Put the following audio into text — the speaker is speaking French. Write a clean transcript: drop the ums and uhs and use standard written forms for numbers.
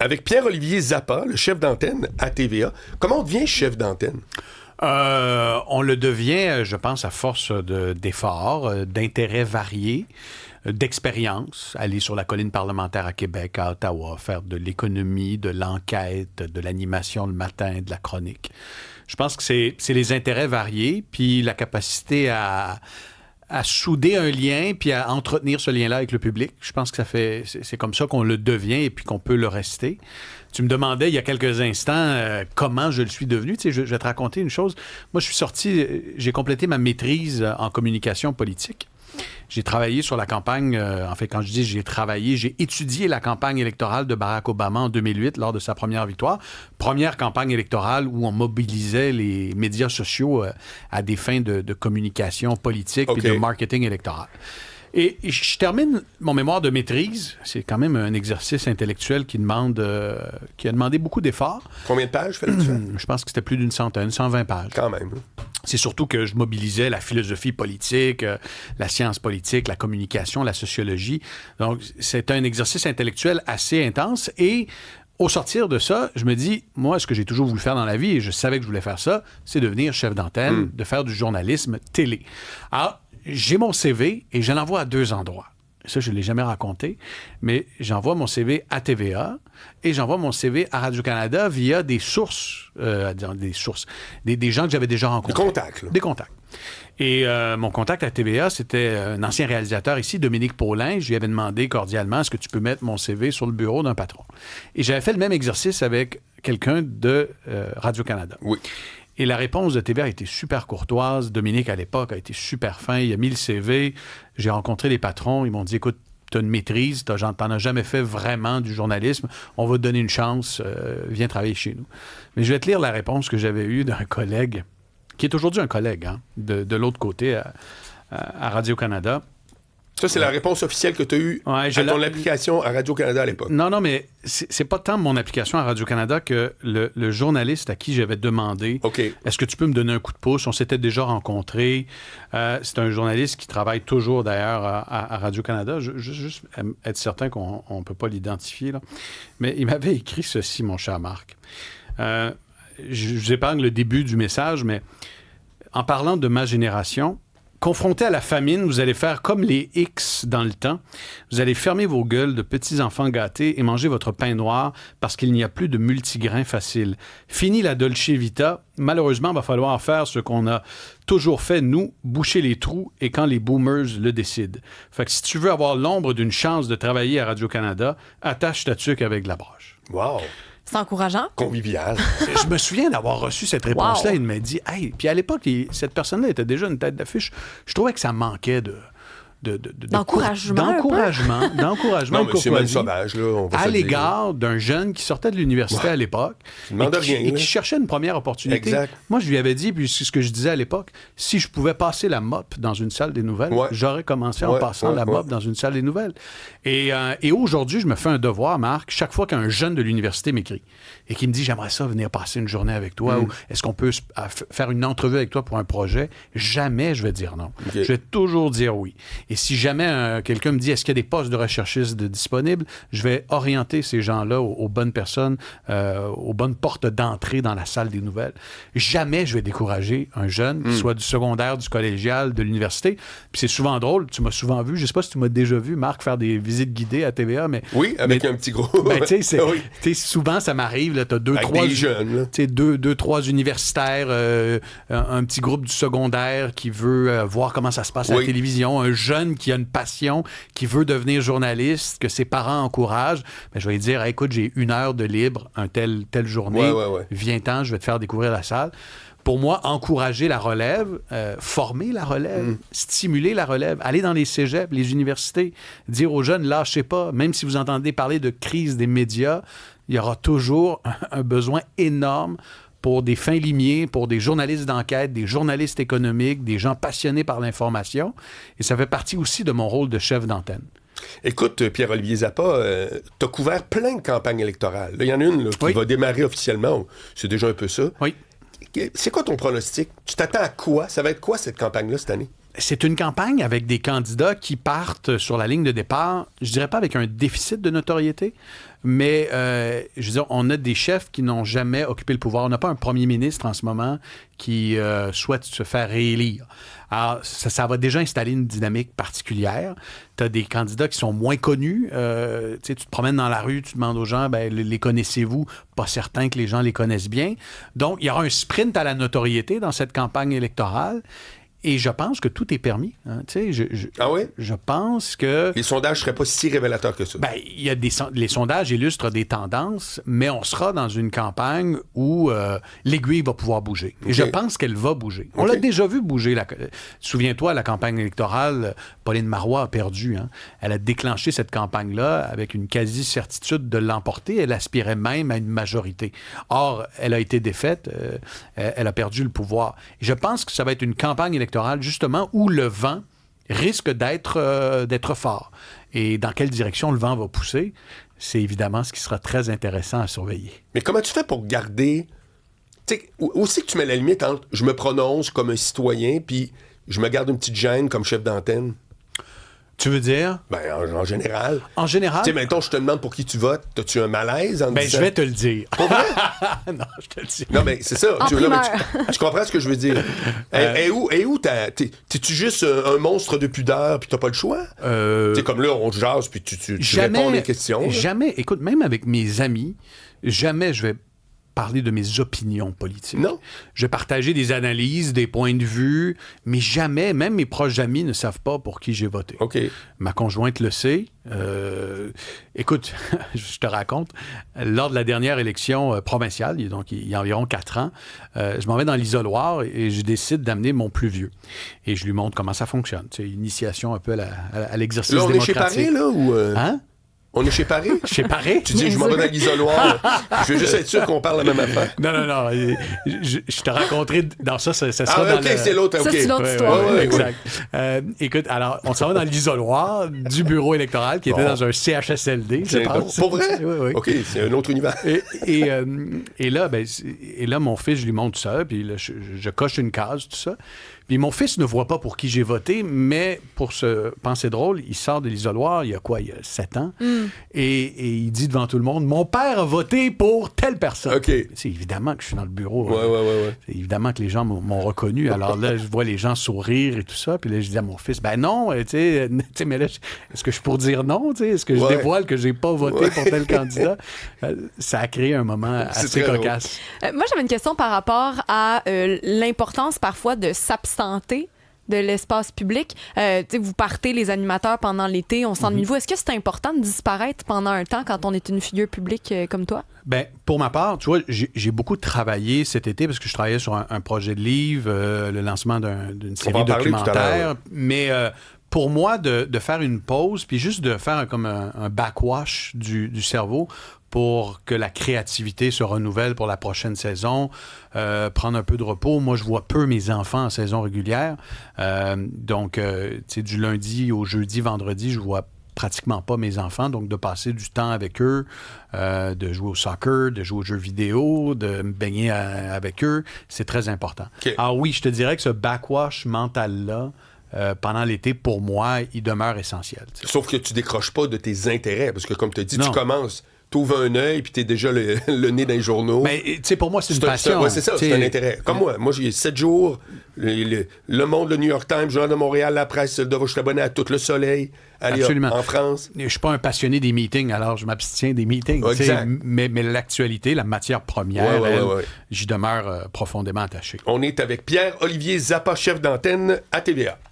avec Pierre-Olivier Zappa, le chef d'antenne à TVA. Comment on devient chef d'antenne? On le devient, je pense, à force d'efforts, d'intérêts variés, d'expérience, aller sur la colline parlementaire à Québec, à Ottawa, faire de l'économie, de l'enquête, de l'animation le matin, de la chronique. Je pense que c'est les intérêts variés, puis la capacité à souder un lien, puis à entretenir ce lien-là avec le public. Je pense que c'est comme ça qu'on le devient et puis qu'on peut le rester. Tu me demandais il y a quelques instants comment je le suis devenu. Tu sais, je vais te raconter une chose. Moi, je suis sorti, j'ai complété ma maîtrise en communication politique. J'ai travaillé sur la campagne, en fait, quand je dis j'ai étudié la campagne électorale de Barack Obama en 2008 lors de sa première victoire. Première campagne électorale où on mobilisait les médias sociaux à des fins de communication politique et de marketing électoral. Et je termine mon mémoire de maîtrise. C'est quand même un exercice intellectuel qui a demandé beaucoup d'efforts. Combien de pages fallait-tu faire? Je pense que c'était plus d'une centaine, 120 pages. Quand même. C'est surtout que je mobilisais la philosophie politique, la science politique, la communication, la sociologie. Donc, c'est un exercice intellectuel assez intense. Et au sortir de ça, je me dis, moi, ce que j'ai toujours voulu faire dans la vie, et je savais que je voulais faire ça, c'est devenir chef d'antenne, de faire du journalisme télé. Alors, j'ai mon CV et je l'envoie à 2 endroits. Ça, je ne l'ai jamais raconté, mais j'envoie mon CV à TVA et j'envoie mon CV à Radio-Canada via des sources, des gens que j'avais déjà rencontrés. Des contacts. Là. Des contacts. Et mon contact à TVA, c'était un ancien réalisateur ici, Dominique Paulin. Je lui avais demandé cordialement, est-ce que tu peux mettre mon CV sur le bureau d'un patron? Et j'avais fait le même exercice avec quelqu'un de Radio-Canada. Oui. Et la réponse de TVA a été super courtoise. Dominique, à l'époque, a été super fin. Il a mis le CV. J'ai rencontré les patrons. Ils m'ont dit, écoute, tu as une maîtrise, t'en as jamais fait vraiment du journalisme. On va te donner une chance. Viens travailler chez nous. Mais je vais te lire la réponse que j'avais eue d'un collègue, qui est aujourd'hui un collègue, de l'autre côté à Radio-Canada. Ça, c'est la réponse officielle que tu as eue à ton application à Radio-Canada à l'époque. Non, mais c'est pas tant mon application à Radio-Canada que le journaliste à qui j'avais demandé est-ce que tu peux me donner un coup de pouce? On s'était déjà rencontrés. C'est un journaliste qui travaille toujours, d'ailleurs, à Radio-Canada. Juste être certain qu'on ne peut pas l'identifier, là. Mais il m'avait écrit ceci, mon cher Marc. Je vous épargne le début du message, mais en parlant de ma génération, confronté à la famine, vous allez faire comme les X dans le temps. Vous allez fermer vos gueules de petits enfants gâtés et manger votre pain noir parce qu'il n'y a plus de multigrains faciles. Fini la Dolce Vita. Malheureusement, il va falloir faire ce qu'on a toujours fait, nous, boucher les trous et quand les boomers le décident. Fait que si tu veux avoir l'ombre d'une chance de travailler à Radio-Canada, attache ta tuque avec de la broche. Wow! C'est encourageant. Convivial. Je me souviens d'avoir reçu cette réponse-là. Wow. Il m'a dit, hey, puis à l'époque, cette personne-là était déjà une tête d'affiche. Je trouvais que ça manquait d'encouragement. Non, mais c'est même sauvage, là. On va à l'égard d'un jeune qui sortait de l'université à l'époque et qui cherchait une première opportunité. Exact. Moi, je lui avais dit, puis c'est ce que je disais à l'époque, si je pouvais passer la mop dans une salle des nouvelles, j'aurais commencé en passant la mop dans une salle des nouvelles. Et aujourd'hui, je me fais un devoir, Marc, chaque fois qu'un jeune de l'université m'écrit et qui me dit, j'aimerais ça venir passer une journée avec toi ou est-ce qu'on peut faire une entrevue avec toi pour un projet, jamais je vais dire non. Je vais toujours dire oui. Et si jamais quelqu'un me dit, est-ce qu'il y a des postes de recherchistes disponibles, je vais orienter ces gens-là aux bonnes personnes, aux bonnes portes d'entrée dans la salle des nouvelles. Jamais je vais décourager un jeune, qui soit du secondaire, du collégial, de l'université. Puis c'est souvent drôle, tu m'as souvent vu, je ne sais pas si tu m'as déjà vu, Marc, faire des visites guidées à TVA, mais... Oui, avec un petit groupe. Ben, tu sais, souvent, ça m'arrive, tu as deux, trois universitaires, un petit groupe du secondaire qui veut voir comment ça se passe à la télévision, un jeune qui a une passion, qui veut devenir journaliste, que ses parents encouragent, ben, je vais lui dire, hey, écoute, j'ai 1 heure de libre, telle journée, viens-t'en, je vais te faire découvrir la salle. Pour moi, encourager la relève, former la relève, stimuler la relève, aller dans les cégeps, les universités, dire aux jeunes, lâchez pas, même si vous entendez parler de crise des médias, il y aura toujours un besoin énorme pour des fins limiers, pour des journalistes d'enquête, des journalistes économiques, des gens passionnés par l'information. Et ça fait partie aussi de mon rôle de chef d'antenne. Écoute, Pierre-Olivier Zappa, tu as couvert plein de campagnes électorales. Il y en a une qui va démarrer officiellement. C'est déjà un peu ça. Oui. C'est quoi ton pronostic? Tu t'attends à quoi? Ça va être quoi cette campagne-là cette année? C'est une campagne avec des candidats qui partent sur la ligne de départ, je dirais pas avec un déficit de notoriété, mais je veux dire, on a des chefs qui n'ont jamais occupé le pouvoir. On n'a pas un premier ministre en ce moment qui souhaite se faire réélire. Alors, ça va déjà installer une dynamique particulière. Tu as des candidats qui sont moins connus. Tu te promènes dans la rue, tu demandes aux gens, les connaissez-vous? Pas certain que les gens les connaissent bien. Donc, il y aura un sprint à la notoriété dans cette campagne électorale. Et je pense que tout est permis. Hein. Ah oui? Je pense que... Les sondages ne seraient pas si révélateurs que ça. Il y a les sondages illustrent des tendances, mais on sera dans une campagne où l'aiguille va pouvoir bouger. Okay. Et je pense qu'elle va bouger. On l'a déjà vu bouger. Souviens-toi, la campagne électorale, Pauline Marois a perdu. Hein. Elle a déclenché cette campagne-là avec une quasi-certitude de l'emporter. Elle aspirait même à une majorité. Or, elle a été défaite. Elle a perdu le pouvoir. Et je pense que ça va être une campagne électorale justement, où le vent risque d'être fort. Et dans quelle direction le vent va pousser, c'est évidemment ce qui sera très intéressant à surveiller. Mais comment tu fais pour garder... Aussi que tu mets la limite entre je me prononce comme un citoyen, puis je me garde une petite gêne comme chef d'antenne? Tu veux dire? En général. En général? Tu sais, mettons, je te demande pour qui tu votes. As-tu un malaise en disant... je vais te le dire. Pour vrai? Non, je te le dis. Non, mais c'est ça. Tu comprends ce que je veux dire? Et où t'es-tu juste un monstre de pudeur puis t'as pas le choix? C'est comme là, on jase puis tu réponds à des questions. Jamais. Écoute, même avec mes amis, jamais je vais parler de mes opinions politiques. Non. Je vais partager des analyses, des points de vue, mais jamais, même mes proches amis ne savent pas pour qui j'ai voté. OK. Ma conjointe le sait. Écoute, je te raconte, lors de la dernière élection provinciale, il y a environ 4 ans, je m'en vais dans l'isoloir et je décide d'amener mon plus vieux. Et je lui montre comment ça fonctionne. C'est une initiation un peu à l'exercice démocratique. Là, on est chez Paré, là, ou... Hein? On est chez Paré? Chez Paré? Tu dis, je m'en vais dans l'isoloir. Je veux juste être sûr qu'on parle la même affaire. Non. Je te raconterai dans ça sera dans OK, c'est l'autre. Ça, c'est l'autre histoire. Ouais, exact. Écoute, alors, on s'en va dans l'isoloir du bureau électoral qui était dans un CHSLD, je pense. Pour vrai? Oui. OK, c'est un autre univers. Et là, mon fils, je lui montre ça, puis là, je coche une case, tout ça. Puis mon fils ne voit pas pour qui j'ai voté, mais pour se penser drôle, il sort de l'isoloir, il y a 7 ans, et il dit devant tout le monde, « Mon père a voté pour telle personne. » Okay. C'est évidemment que je suis dans le bureau. Ouais. C'est évidemment que les gens m'ont reconnu. Alors là, je vois les gens sourire et tout ça, puis là, je dis à mon fils, « Ben non, tu sais, mais là, est-ce que je suis pour dire non? Est-ce que je dévoile que j'ai pas voté pour tel candidat? » Ça a créé un moment assez cocasse. Moi, j'avais une question par rapport à l'importance parfois de s'absenter de l'espace public. Vous partez les animateurs pendant l'été, on s'ennuie de vous. Est-ce que c'est important de disparaître pendant un temps quand on est une figure publique comme toi? Ben, pour ma part, tu vois, j'ai beaucoup travaillé cet été parce que je travaillais sur un projet de livre, le lancement d'une série documentaire. Mais pour moi, de faire une pause, puis juste de faire comme un backwash du cerveau pour que la créativité se renouvelle pour la prochaine saison, prendre un peu de repos. Moi, je vois peu mes enfants en saison régulière. Donc, du lundi au jeudi, vendredi, je vois pratiquement pas mes enfants. Donc, de passer du temps avec eux, de jouer au soccer, de jouer aux jeux vidéo, de me baigner avec eux, c'est très important. Okay. Alors oui, je te dirais que ce backwash mental-là, pendant l'été, pour moi, il demeure essentiel. T'sais. Sauf que tu décroches pas de tes intérêts, parce que comme tu as dit, tu commences... T'ouvres un œil, puis t'es déjà le nez dans les journaux. Mais, tu sais, pour moi, c'est une passion. C'est ça, c'est un intérêt. Comme moi. Moi, j'ai 7 jours, Le Monde, le New York Times, le Journal de Montréal, la presse, je suis abonné à tout, le Soleil, en France. Je suis pas un passionné des meetings, alors je m'abstiens des meetings. Exact. Mais l'actualité, la matière première, j'y demeure profondément attaché. On est avec Pierre-Olivier Zappa, chef d'antenne à TVA.